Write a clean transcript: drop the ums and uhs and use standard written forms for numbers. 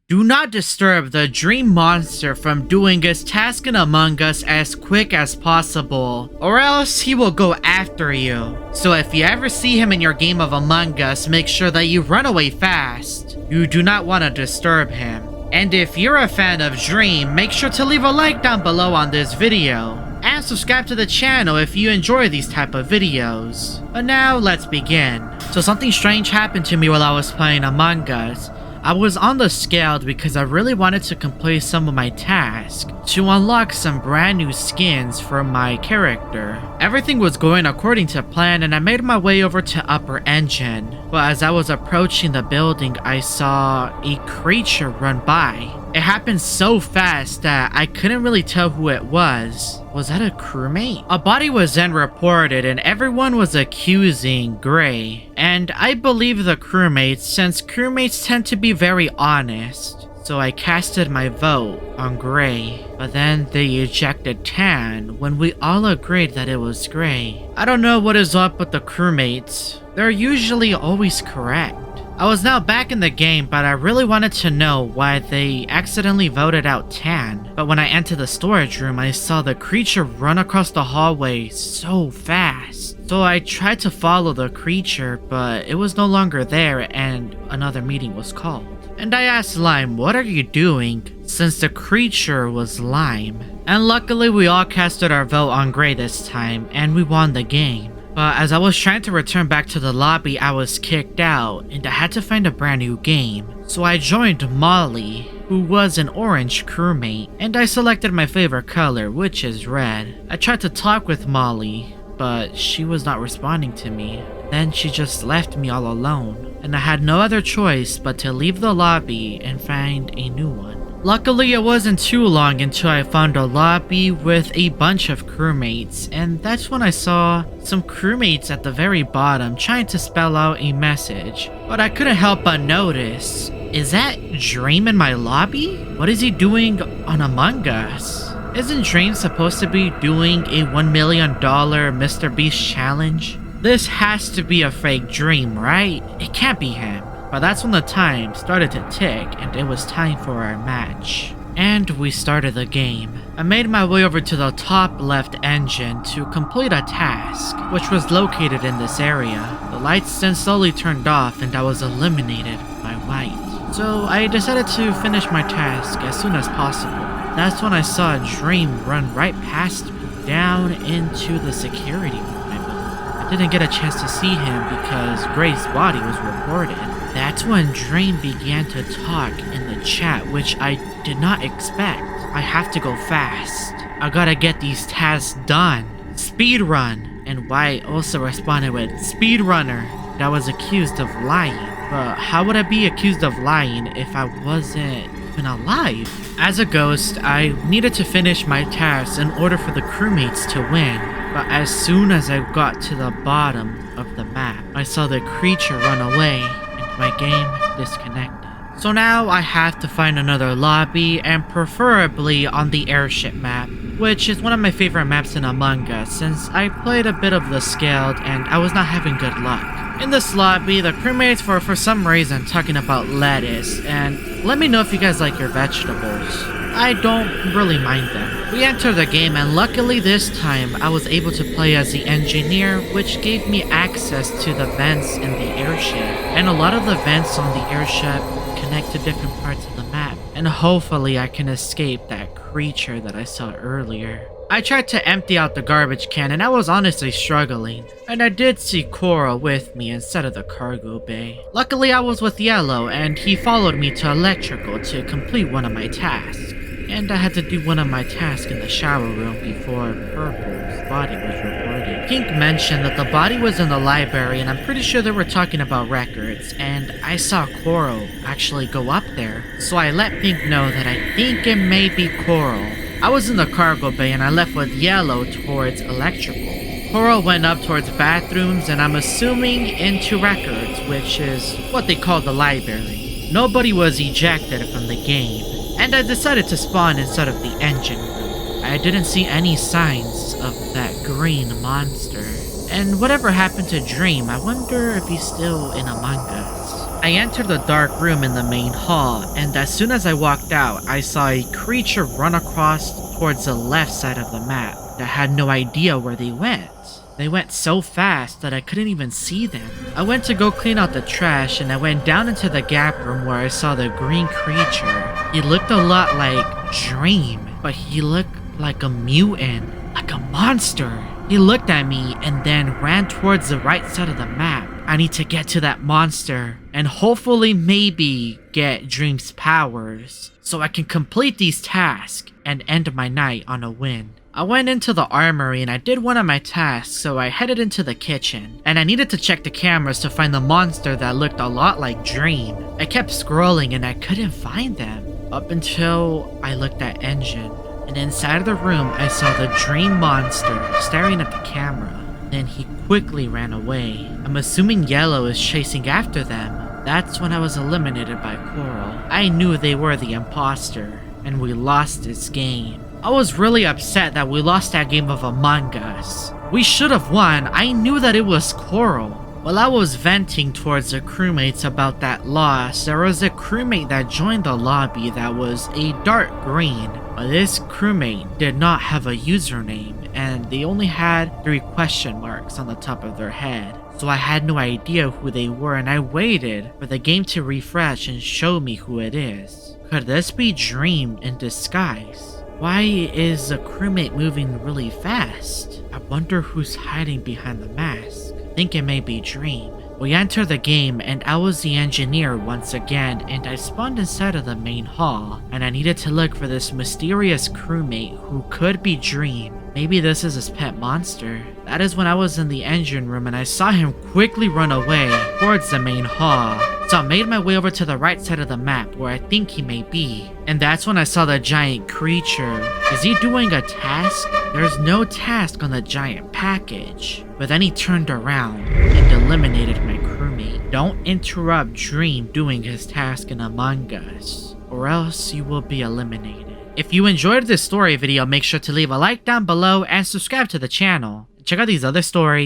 Do not disturb the dream monster from doing his task in Among Us as quick as possible, or else he will go after you. So if you ever see him in your game of Among Us, make sure that you run away fast. You do not want to disturb him. And if you're a fan of Dream, make sure to leave a like down below on this video. And subscribe to the channel if you enjoy these type of videos. But now, let's begin. So something strange happened to me while I was playing Among Us. I was on the Skeld because I really wanted to complete some of my tasks to unlock some brand new skins for my character. Everything was going according to plan and I made my way over to Upper Engine. But as I was approaching the building, I saw a creature run by. It happened so fast that I couldn't really tell who it was. Was that a crewmate? A body was then reported and everyone was accusing Gray. And I believe the crewmates since crewmates tend to be very honest. So I casted my vote on Gray. But then they ejected Tan when we all agreed that it was Gray. I don't know what is up with the crewmates. They're usually always correct. I was now back in the game, but I really wanted to know why they accidentally voted out Tan. But when I entered the storage room, I saw the creature run across the hallway so fast. So I tried to follow the creature, but it was no longer there and another meeting was called. And I asked Lime, what are you doing? Since the creature was Lime. And luckily we all casted our vote on Gray this time and we won the game. But as I was trying to return back to the lobby, I was kicked out and I had to find a brand new game. So I joined Molly, who was an orange crewmate, and I selected my favorite color, which is red. I tried to talk with Molly, but she was not responding to me. Then she just left me all alone, and I had no other choice but to leave the lobby and find a new one. Luckily, it wasn't too long until I found a lobby with a bunch of crewmates, and that's when I saw some crewmates at the very bottom trying to spell out a message. But I couldn't help but notice, is that Dream in my lobby? What is he doing on Among Us? Isn't Dream supposed to be doing a $1 million Mr. Beast challenge? This has to be a fake Dream, right? It can't be him. But that's when the time started to tick and it was time for our match. And we started the game. I made my way over to the top left engine to complete a task, which was located in this area. The lights then slowly turned off and I was eliminated by white. So I decided to finish my task as soon as possible. That's when I saw a Dream run right past me, down into the security room. I didn't get a chance to see him because Gray's body was reported. That's when Dream began to talk in the chat, which I did not expect. I have to go fast. I gotta get these tasks done. Speedrun. And White also responded with speedrunner that was accused of lying. But how would I be accused of lying if I wasn't even alive? As a ghost, I needed to finish my tasks in order for the crewmates to win. But as soon as I got to the bottom of the map, I saw the creature run away. My game disconnected. So now I have to find another lobby and preferably on the airship map, which is one of my favorite maps in Among Us since I played a bit of the Skeld and I was not having good luck. In this lobby, the crewmates were for some reason talking about lettuce, and let me know if you guys like your vegetables. I don't really mind them. We entered the game and luckily this time I was able to play as the engineer, which gave me access to the vents in the airship. And a lot of the vents on the airship connect to different parts of the map. And hopefully I can escape that creature that I saw earlier. I tried to empty out the garbage can and I was honestly struggling. And I did see Coral with me instead of the cargo bay. Luckily I was with Yellow and he followed me to Electrical to complete one of my tasks. And I had to do one of my tasks in the shower room before Purple's body was reported. Pink mentioned that the body was in the library and I'm pretty sure they were talking about records, and I saw Coral actually go up there. So I let Pink know that I think it may be Coral. I was in the cargo bay and I left with Yellow towards Electrical. Coral went up towards bathrooms and I'm assuming into records, which is what they call the library. Nobody was ejected from the game. And I decided to spawn inside of the engine room. I didn't see any signs of that green monster. And whatever happened to Dream, I wonder if he's still in Among Us. I entered the dark room in the main hall, and as soon as I walked out, I saw a creature run across towards the left side of the map. I had no idea where they went. They went so fast that I couldn't even see them. I went to go clean out the trash, and I went down into the gap room where I saw the green creature. He looked a lot like Dream, but he looked like a mutant, like a monster. He looked at me and then ran towards the right side of the map. I need to get to that monster and hopefully maybe get Dream's powers so I can complete these tasks and end my night on a win. I went into the armory and I did one of my tasks, so I headed into the kitchen. And I needed to check the cameras to find the monster that looked a lot like Dream. I kept scrolling and I couldn't find them, up until I looked at Engine. And inside of the room, I saw the Dream monster staring at the camera. Then he quickly ran away. I'm assuming Yellow is chasing after them. That's when I was eliminated by Coral. I knew they were the imposter, and we lost this game. I was really upset that we lost that game of Among Us. We should have won. I knew that it was Coral. While I was venting towards the crewmates about that loss, there was a crewmate that joined the lobby that was a dark green. But this crewmate did not have a username, and they only had 3 question marks on the top of their head. So I had no idea who they were, and I waited for the game to refresh and show me who it is. Could this be Dream in disguise? Why is the crewmate moving really fast? I wonder who's hiding behind the mask. I think it may be Dream. We entered the game and I was the engineer once again, and I spawned inside of the main hall, and I needed to look for this mysterious crewmate who could be Dream. Maybe this is his pet monster. That is when I was in the engine room and I saw him quickly run away towards the main hall. So I made my way over to the right side of the map where I think he may be. And that's when I saw the giant creature. Is he doing a task? There's no task on the giant package. But then he turned around and eliminated my crewmate. Don't interrupt Dream doing his task in Among Us, or else you will be eliminated. If you enjoyed this story video, make sure to leave a like down below and subscribe to the channel. Check out these other stories.